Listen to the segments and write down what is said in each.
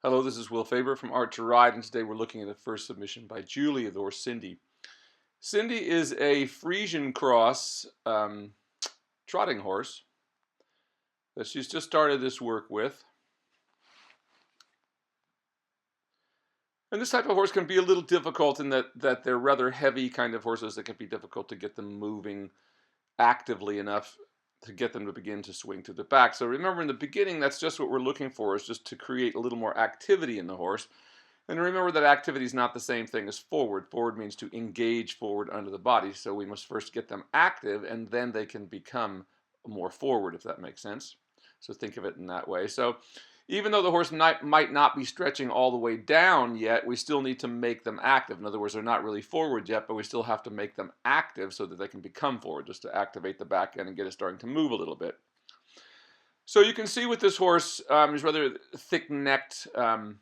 Hello, this is Will Faerber from Art to Ride, and today we're looking at a first submission by Julie of the horse Cindy. Cindy is a Frisian cross trotting horse that she's just started this work with. And this type of horse can be a little difficult in that they're rather heavy kind of horses that can be difficult to get them moving actively enough to get them to begin to swing to the back. So remember, in the beginning, that's just what we're looking for, is just to create a little more activity in the horse. And remember that activity is not the same thing as forward. Forward means to engage forward under the body. So we must first get them active, and then they can become more forward, if that makes sense. So think of it in that way. So even though the horse might not be stretching all the way down yet, we still need to make them active. In other words, they're not really forward yet, but we still have to make them active so that they can become forward, just to activate the back end and get it starting to move a little bit. So you can see with this horse, is rather thick-necked, kind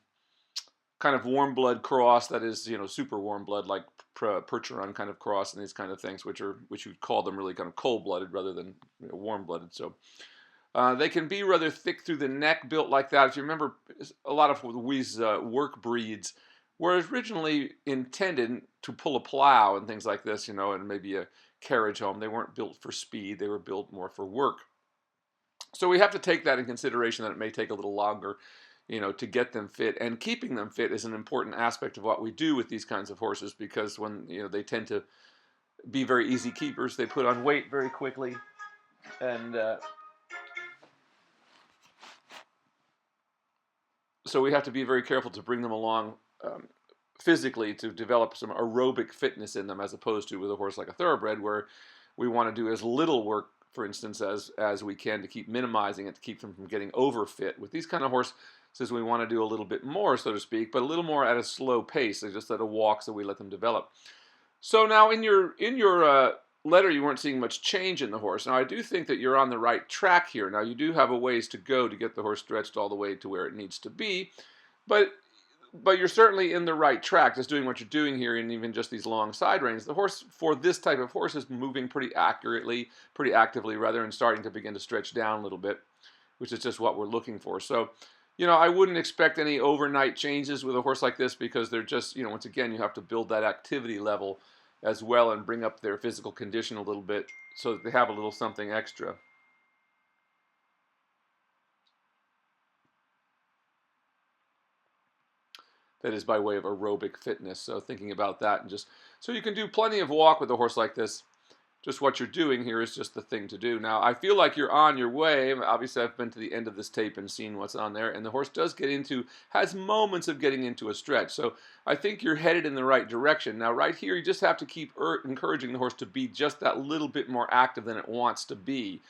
of warm blood cross, that is, super warm blood, like Percheron kind of cross and these kind of things, which you'd call them really kind of cold-blooded rather than warm blooded. So they can be rather thick through the neck, built like that. If you remember, a lot of these work breeds were originally intended to pull a plow and things like this, and maybe a carriage home. They weren't built for speed. They were built more for work. So we have to take that in consideration, that it may take a little longer, to get them fit. And keeping them fit is an important aspect of what we do with these kinds of horses, because when, they tend to be very easy keepers, they put on weight very quickly. And so we have to be very careful to bring them along physically, to develop some aerobic fitness in them, as opposed to with a horse like a thoroughbred, where we want to do as little work, for instance, as we can, to keep minimizing it, to keep them from getting overfit. With these kind of horses, we want to do a little bit more, so to speak, but a little more at a slow pace. They just at a walk, so we let them develop. So now in your letter, you weren't seeing much change in the horse. Now I do think that you're on the right track here. Now you do have a ways to go to get the horse stretched all the way to where it needs to be, but you're certainly in the right track, just doing what you're doing here, and even just these long side reins. The horse, for this type of horse, is moving pretty actively rather, and starting to begin to stretch down a little bit, which is just what we're looking for. So, I wouldn't expect any overnight changes with a horse like this, because they're just, once again, you have to build that activity level as well and bring up their physical condition a little bit so that they have a little something extra. That is by way of aerobic fitness. So thinking about that, and just so you can do plenty of walk with a horse like this. Just what you're doing here is just the thing to do. Now, I feel like you're on your way. Obviously, I've been to the end of this tape and seen what's on there, and the horse does has moments of getting into a stretch. So I think you're headed in the right direction. Now, right here, you just have to keep encouraging the horse to be just that little bit more active than it wants to be,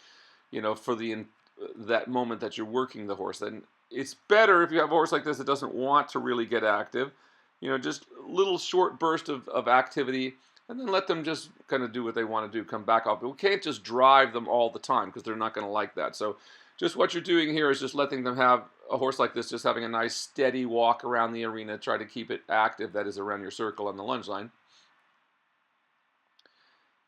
for that moment that you're working the horse. And it's better if you have a horse like this that doesn't want to really get active, just a little short burst of activity, and then let them just kind of do what they want to do, come back off. But we can't just drive them all the time, because they're not going to like that. So just what you're doing here is just letting them have a horse like this, just having a nice steady walk around the arena, try to keep it active, that is around your circle on the lunge line.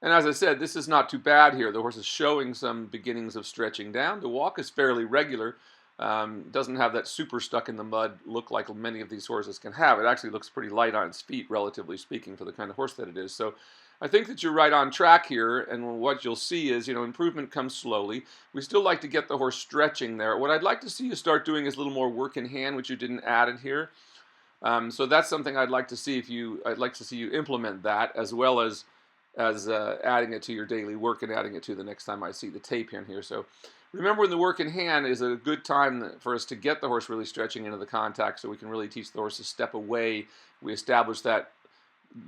And as I said, this is not too bad here. The horse is showing some beginnings of stretching down. The walk is fairly regular. Doesn't have that super stuck in the mud look like many of these horses can have. It actually looks pretty light on its feet, relatively speaking, for the kind of horse that it is. So I think that you're right on track here, and what you'll see is, improvement comes slowly. We still like to get the horse stretching there. What I'd like to see you start doing is a little more work in hand, which you didn't add in here. So that's something I'd like to see I'd like to see you implement that, as well as adding it to your daily work and adding it to the next time I see the tape in here. So remember, when the work in hand is a good time for us to get the horse really stretching into the contact, so we can really teach the horse to step away. We establish that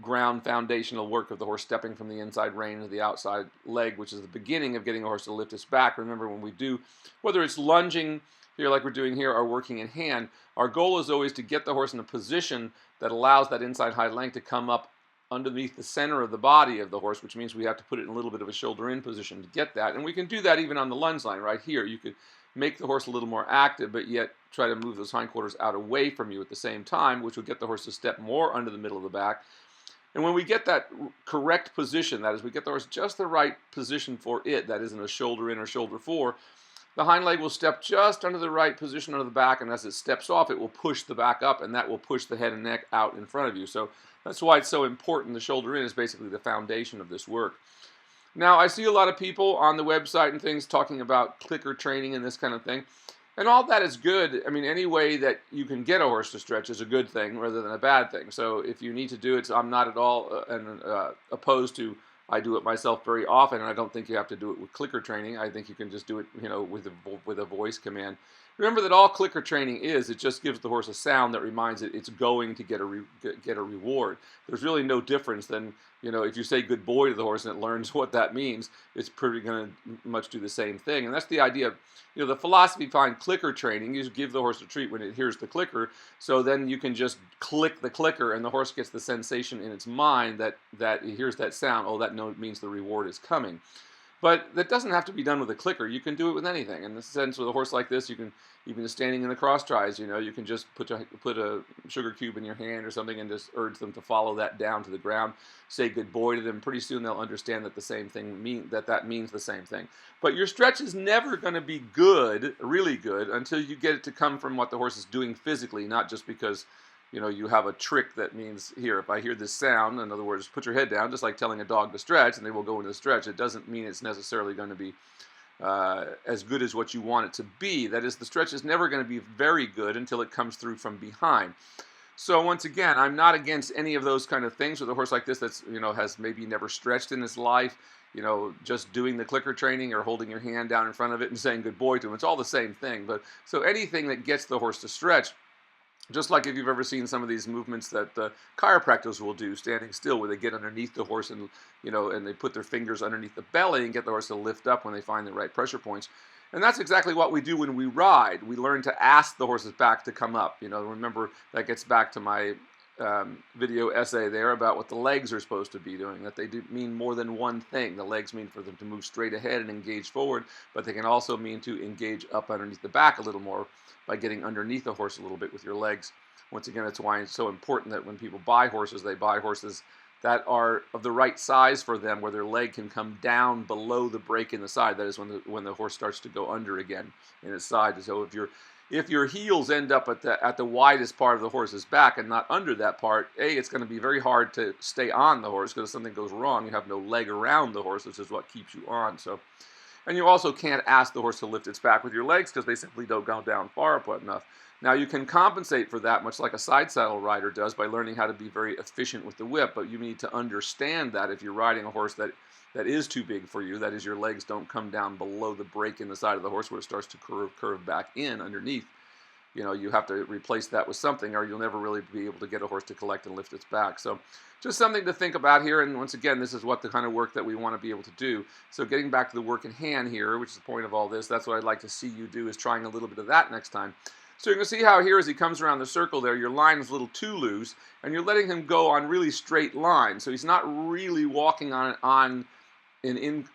ground foundational work of the horse stepping from the inside rein to the outside leg, which is the beginning of getting a horse to lift its back. Remember, when we do, whether it's lunging here like we're doing here, or working in hand, our goal is always to get the horse in a position that allows that inside high length to come up underneath the center of the body of the horse, which means we have to put it in a little bit of a shoulder-in position to get that. And we can do that even on the lunge line right here. You could make the horse a little more active, but yet try to move those hindquarters out away from you at the same time, which will get the horse to step more under the middle of the back. And when we get that correct position, that is, we get the horse just the right position for it, that is in a shoulder-in or shoulder-fore, the hind leg will step just under the right position under the back, and as it steps off, it will push the back up, and that will push the head and neck out in front of you. So that's why it's so important. The shoulder in is basically the foundation of this work. Now, I see a lot of people on the website and things talking about clicker training and this kind of thing. And all that is good. I mean, any way that you can get a horse to stretch is a good thing rather than a bad thing. So if you need to do it, I'm not at all opposed to. I do it myself very often, and I don't think you have to do it with clicker training. I think you can just do it, with a voice command. Remember that all clicker training is, it just gives the horse a sound that reminds it it's going to get a reward. There's really no difference than, if you say good boy to the horse and it learns what that means, it's pretty going to much do the same thing. And that's the idea of, the philosophy behind clicker training is give the horse a treat when it hears the clicker, so then you can just click the clicker and the horse gets the sensation in its mind that it hears that sound. Oh, that note means the reward is coming. But that doesn't have to be done with a clicker. You can do it with anything. In the sense, with a horse like this, you can, even standing in the cross tries, you can just put a sugar cube in your hand or something and just urge them to follow that down to the ground. Say good boy to them. Pretty soon they'll understand that the same thing that means the same thing. But your stretch is never going to be good, really good, until you get it to come from what the horse is doing physically, not just because you have a trick that means, here, if I hear this sound, in other words, put your head down, just like telling a dog to stretch, and they will go into the stretch. It doesn't mean it's necessarily going to be as good as what you want it to be. That is, the stretch is never going to be very good until it comes through from behind. So once again, I'm not against any of those kind of things with a horse like this that's, has maybe never stretched in his life. Just doing the clicker training or holding your hand down in front of it and saying good boy to him. It's all the same thing. But so anything that gets the horse to stretch, just like if you've ever seen some of these movements that chiropractors will do, standing still, where they get underneath the horse and and they put their fingers underneath the belly and get the horse to lift up when they find the right pressure points. And that's exactly what we do when we ride. We learn to ask the horse's back to come up. Remember, that gets back to my video essay there about what the legs are supposed to be doing, that they do mean more than one thing. The legs mean for them to move straight ahead and engage forward, but they can also mean to engage up underneath the back a little more by getting underneath the horse a little bit with your legs. Once again, that's why it's so important that when people buy horses, they buy horses that are of the right size for them, where their leg can come down below the break in the side. That is when the horse starts to go under again in its side. So if your heels end up at the widest part of the horse's back and not under that part, it's going to be very hard to stay on the horse, because if something goes wrong, you have no leg around the horse, which is what keeps you on. And you also can't ask the horse to lift its back with your legs, because they simply don't go down far enough. Now, you can compensate for that, much like a side saddle rider does, by learning how to be very efficient with the whip. But you need to understand that if you're riding a horse that is too big for you, that is, your legs don't come down below the break in the side of the horse where it starts to curve back in underneath. You have to replace that with something, or you'll never really be able to get a horse to collect and lift its back. So just something to think about here. And once again, this is what the kind of work that we want to be able to do. So getting back to the work in hand here, which is the point of all this, that's what I'd like to see you do, is trying a little bit of that next time. So you can see how here, as he comes around the circle there, your line is a little too loose, and you're letting him go on really straight lines. So he's not really walking on an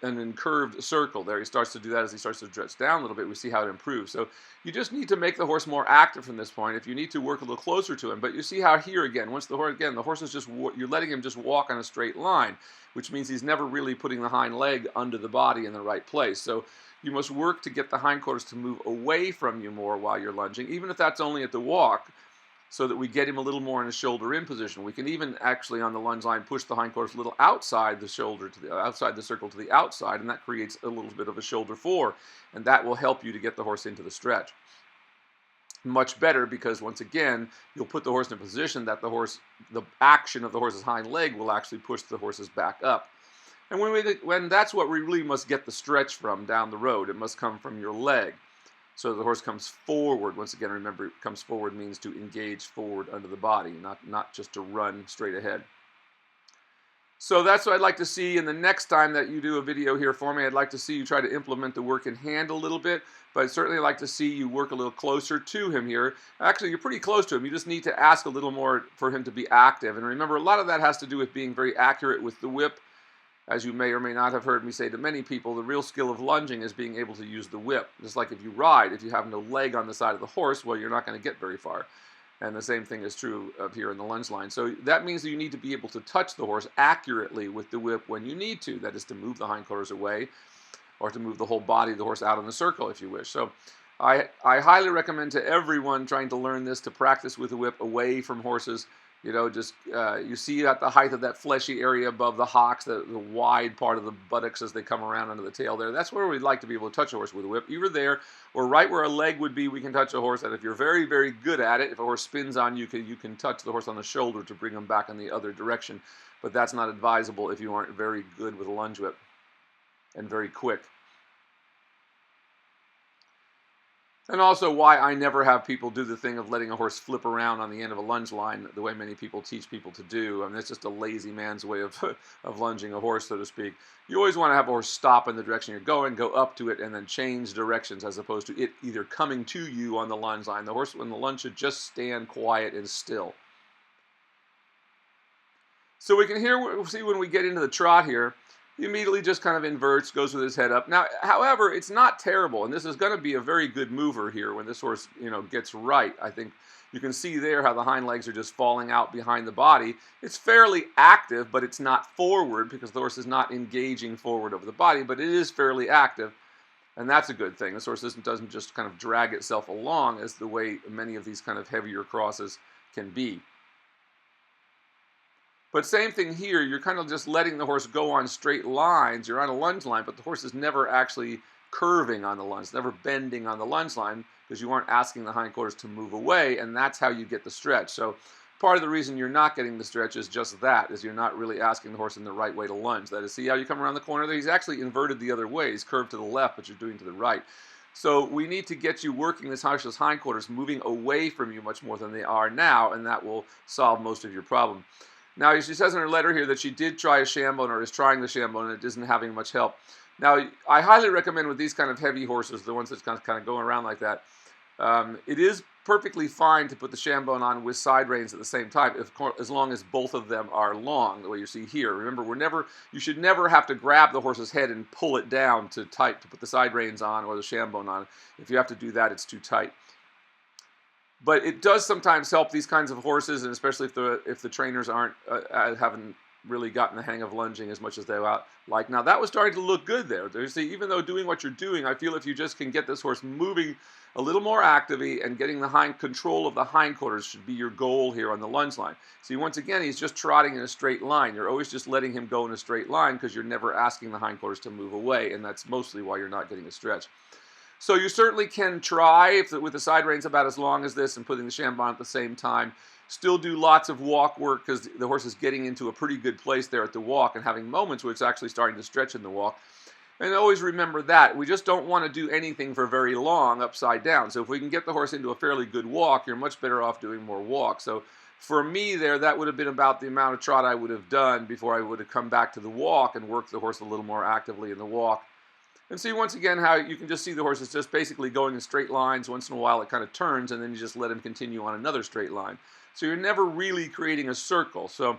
incurved circle there. He starts to do that as he starts to stretch down a little bit. We see how it improves. So you just need to make the horse more active from this point. If you need to work a little closer to him, but you see how here again, once the horse is you're letting him just walk on a straight line, which means he's never really putting the hind leg under the body in the right place. So you must work to get the hindquarters to move away from you more while you're lunging, even if that's only at the walk, so that we get him a little more in a shoulder in position. We can even actually on the lunge line push the hindquarters a little outside the shoulder outside the circle to the outside, and that creates a little bit of a shoulder four, and that will help you to get the horse into the stretch much better, because once again, you'll put the horse in a position that the action of the horse's hind leg will actually push the horse's back up. And when that's what we really must get the stretch from down the road. It must come from your leg. So the horse comes forward. Once again, remember, comes forward means to engage forward under the body, not just to run straight ahead. So that's what I'd like to see. And the next time that you do a video here for me, I'd like to see you try to implement the work in hand a little bit, but I'd certainly like to see you work a little closer to him here. Actually, you're pretty close to him. You just need to ask a little more for him to be active. And remember, a lot of that has to do with being very accurate with the whip. As you may or may not have heard me say to many people, the real skill of lunging is being able to use the whip. Just like if you ride, if you have no leg on the side of the horse, well, you're not going to get very far. And the same thing is true up here in the lunge line. So that means that you need to be able to touch the horse accurately with the whip when you need to. That is to move the hindquarters away. or to move the whole body of the horse out in a circle if you wish. So I highly recommend to everyone trying to learn this to practice with the whip away from horses. You know, just you see at the height of that fleshy area above the hocks, the wide part of the buttocks as they come around under the tail there. That's where we'd like to be able to touch a horse with a whip. Either there or right where a leg would be, we can touch a horse. And if you're very, very good at it, if a horse spins on you, you can touch the horse on the shoulder to bring him back in the other direction. But that's not advisable if you aren't very good with a lunge whip and very quick. And also why I never have people do the thing of letting a horse flip around on the end of a lunge line the way many people teach people to do. I mean, it's just a lazy man's way of lunging a horse, so to speak. You always want to have a horse stop in the direction you're going, go up to it, and then change directions as opposed to it either coming to you on the lunge line. The horse in the lunge should just stand quiet and still. So we can see when we get into the trot here, he immediately just kind of inverts, goes with his head up. Now, however, it's not terrible, and this is going to be a very good mover here when this horse, gets right. I think you can see there how the hind legs are just falling out behind the body. It's fairly active, but it's not forward because the horse is not engaging forward over the body, but it is fairly active, and that's a good thing. This horse doesn't just kind of drag itself along as the way many of these kind of heavier crosses can be. But same thing here, you're kind of just letting the horse go on straight lines. You're on a lunge line, but the horse is never actually curving on the lunge, never bending on the lunge line because you aren't asking the hindquarters to move away, and that's how you get the stretch. So part of the reason you're not getting the stretch is just that, is you're not really asking the horse in the right way to lunge. That is, see how you come around the corner there? He's actually inverted the other way. He's curved to the left, but you're doing to the right. So we need to get you working this horse's hindquarters moving away from you much more than they are now, and that will solve most of your problem. Now, she says in her letter here that she did try a shambone or is trying the shambone and it isn't having much help. Now, I highly recommend with these kind of heavy horses, the ones that kind of going around like that, it is perfectly fine to put the shambone on with side reins at the same time, as long as both of them are long, the way you see here. Remember, you should never have to grab the horse's head and pull it down to put the side reins on or the shambone on. If you have to do that, it's too tight. But it does sometimes help these kinds of horses, and especially if the trainers haven't really gotten the hang of lunging as much as they like. Now that was starting to look good there. See, even though doing what you're doing, I feel if you just can get this horse moving a little more actively and getting the control of the hindquarters should be your goal here on the lunge line. See, once again, he's just trotting in a straight line. You're always just letting him go in a straight line because you're never asking the hindquarters to move away, and that's mostly why you're not getting a stretch. So you certainly can try with the side reins about as long as this and putting the shambone at the same time. Still do lots of walk work because the horse is getting into a pretty good place there at the walk and having moments where it's actually starting to stretch in the walk. And always remember that. We just don't want to do anything for very long upside down. So if we can get the horse into a fairly good walk, you're much better off doing more walk. So for me there, that would have been about the amount of trot I would have done before I would have come back to the walk and worked the horse a little more actively in the walk. And see once again how you can just see the horse is just basically going in straight lines. Once in a while it kind of turns and then you just let him continue on another straight line. So you're never really creating a circle. So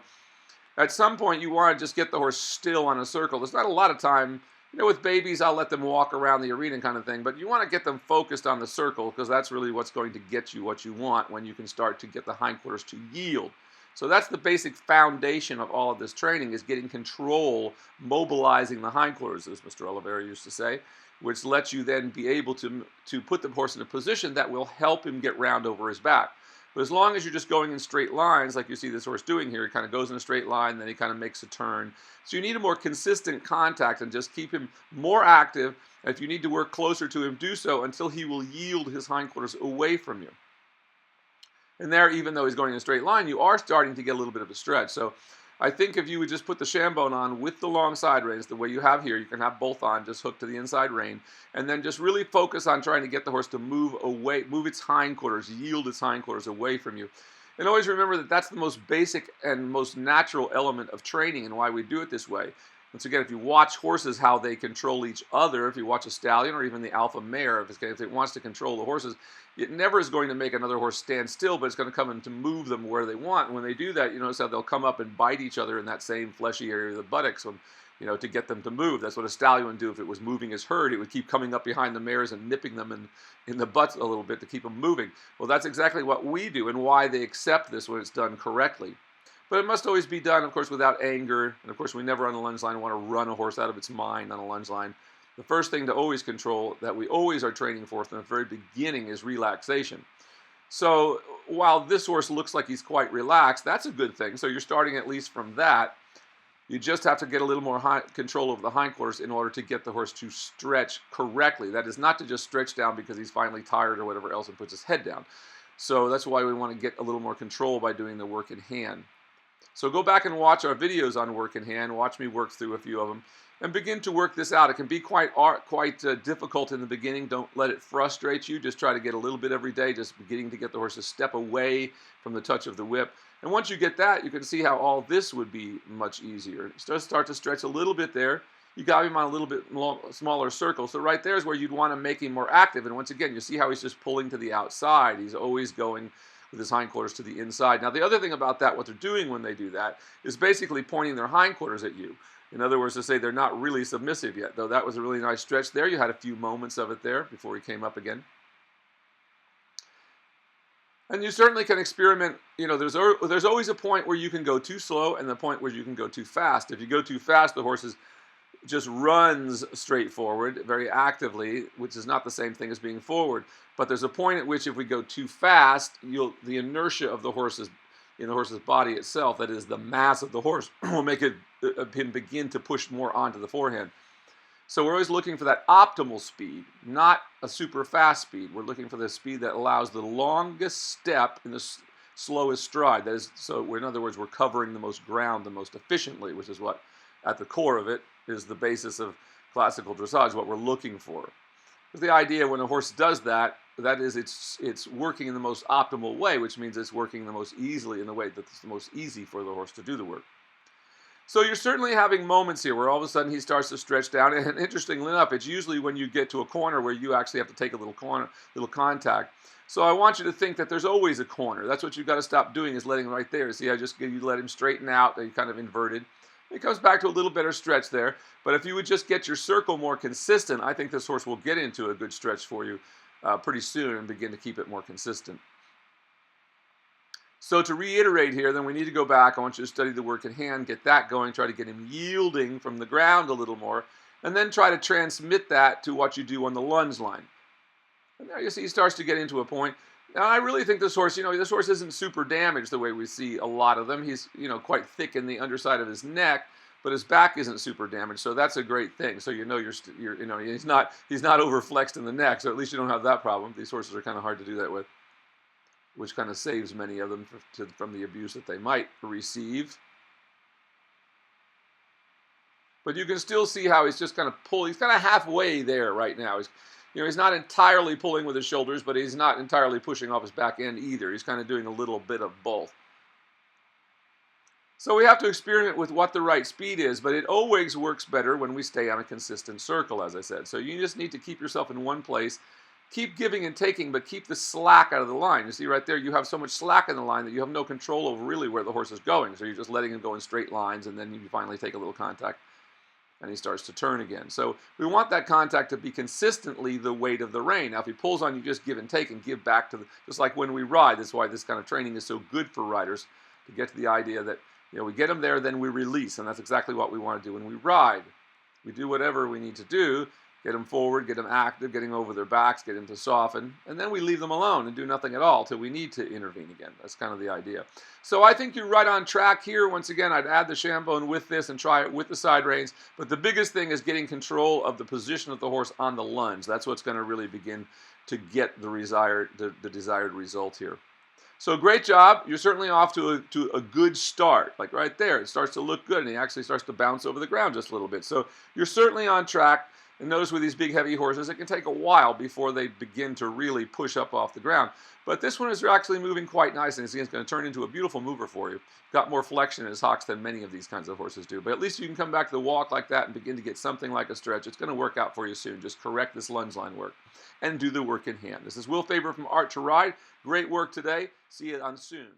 at some point you want to just get the horse still on a circle. There's not a lot of time. With babies I'll let them walk around the arena kind of thing, but you want to get them focused on the circle because that's really what's going to get you what you want when you can start to get the hindquarters to yield. So that's the basic foundation of all of this training, is getting control, mobilizing the hindquarters, as Mr. Oliveira used to say, which lets you then be able to put the horse in a position that will help him get round over his back. But as long as you're just going in straight lines, like you see this horse doing here, he kind of goes in a straight line, then he kind of makes a turn. So you need a more consistent contact and just keep him more active. And if you need to work closer to him, do so until he will yield his hindquarters away from you. And there, even though he's going in a straight line, you are starting to get a little bit of a stretch. So I think if you would just put the shambone on with the long side reins, the way you have here, you can have both on, just hooked to the inside rein, and then just really focus on trying to get the horse to move away, move its hindquarters, yield its hindquarters away from you. And always remember that that's the most basic and most natural element of training and why we do it this way. Once again, if you watch horses, how they control each other, if you watch a stallion or even the alpha mare, if it wants to control the horses, it never is going to make another horse stand still, but it's going to come in to move them where they want. And when they do that, you notice how they'll come up and bite each other in that same fleshy area of the buttocks to get them to move. That's what a stallion would do if it was moving his herd. It would keep coming up behind the mares and nipping them in the butts a little bit to keep them moving. Well, that's exactly what we do and why they accept this when it's done correctly. But it must always be done, of course, without anger. And, of course, we never on the lunge line want to run a horse out of its mind on a lunge line. the first thing to always control that we always are training for from the very beginning is relaxation. So while this horse looks like he's quite relaxed, that's a good thing. So you're starting at least from that. You just have to get a little more control over the hindquarters in order to get the horse to stretch correctly. That is not to just stretch down because he's finally tired or whatever else and puts his head down. So that's why we want to get a little more control by doing the work in hand. So go back and watch our videos on work in hand. Watch me work through a few of them and begin to work this out. It can be quite difficult in the beginning. Don't let it frustrate you. Just try to get a little bit every day, just beginning to get the horse to step away from the touch of the whip. And once you get that, you can see how all this would be much easier. Just start to stretch a little bit there. You got him on a little bit smaller circle. So right there is where you'd want to make him more active. And once again, you see how he's just pulling to the outside. He's always going with his hindquarters to the inside. Now, the other thing about that, what they're doing when they do that, is basically pointing their hindquarters at you. In other words, to say they're not really submissive yet, though that was a really nice stretch there. You had a few moments of it there before he came up again. And you certainly can experiment. You know, there's always a point where you can go too slow and the point where you can go too fast. If you go too fast, the horse just runs straight forward very actively, which is not the same thing as being forward. But there's a point at which if we go too fast, the inertia of the horse's body itself, that is the mass of the horse, will make him begin to push more onto the forehand. So we're always looking for that optimal speed, not a super fast speed. We're looking for the speed that allows the longest step in the slowest stride. That is, so in other words, we're covering the most ground the most efficiently, which is what, at the core of it, is the basis of classical dressage, what we're looking for. The idea when a horse does that, that is it's working in the most optimal way, which means it's working the most easily in the way that's the most easy for the horse to do the work. So you're certainly having moments here where all of a sudden he starts to stretch down, and interestingly enough, it's usually when you get to a corner where you actually have to take a little contact. So I want you to think that there's always a corner. That's what you've got to stop doing, is letting him right there. See, you let him straighten out, he kind of inverted. It comes back to a little better stretch there. But if you would just get your circle more consistent, I think this horse will get into a good stretch for you pretty soon and begin to keep it more consistent. So to reiterate here, then we need to go back. I want you to study the work in hand, get that going, try to get him yielding from the ground a little more, and then try to transmit that to what you do on the lunge line. And there you see he starts to get into a point. Now I really think this horse, this horse isn't super damaged the way we see a lot of them. He's, quite thick in the underside of his neck, but his back isn't super damaged, so that's a great thing. So he's not overflexed in the neck, so at least you don't have that problem. These horses are kind of hard to do that with, which kind of saves many of them from the abuse that they might receive. But you can still see how he's just kind of pulling. He's kind of halfway there right now. He's not entirely pulling with his shoulders, but he's not entirely pushing off his back end either. He's kind of doing a little bit of both. So we have to experiment with what the right speed is, but it always works better when we stay on a consistent circle, as I said. So you just need to keep yourself in one place. Keep giving and taking, but keep the slack out of the line. You see right there, you have so much slack in the line that you have no control over really where the horse is going. So you're just letting him go in straight lines, and then you finally take a little contact, and he starts to turn again. So we want that contact to be consistently the weight of the rein. Now, if he pulls on you, just give and take and give back to just like when we ride. That's why this kind of training is so good for riders, to get to the idea that, we get them there, then we release, and that's exactly what we want to do when we ride. We do whatever we need to do, get them forward, get them active, getting over their backs, get them to soften, and then we leave them alone and do nothing at all till we need to intervene again. That's kind of the idea. So I think you're right on track here. Once again, I'd add the shambone with this and try it with the side reins, but the biggest thing is getting control of the position of the horse on the lunge. That's what's going to really begin to get the desired result here. So great job. You're certainly off to a good start. Like right there, it starts to look good, and he actually starts to bounce over the ground just a little bit. So you're certainly on track. And notice with these big heavy horses, it can take a while before they begin to really push up off the ground. But this one is actually moving quite nicely. It's going to turn into a beautiful mover for you. Got more flexion in his hocks than many of these kinds of horses do. But at least you can come back to the walk like that and begin to get something like a stretch. It's going to work out for you soon. Just correct this lunge line work and do the work in hand. This is Will Faerber from Art to Ride. Great work today. See you on soon.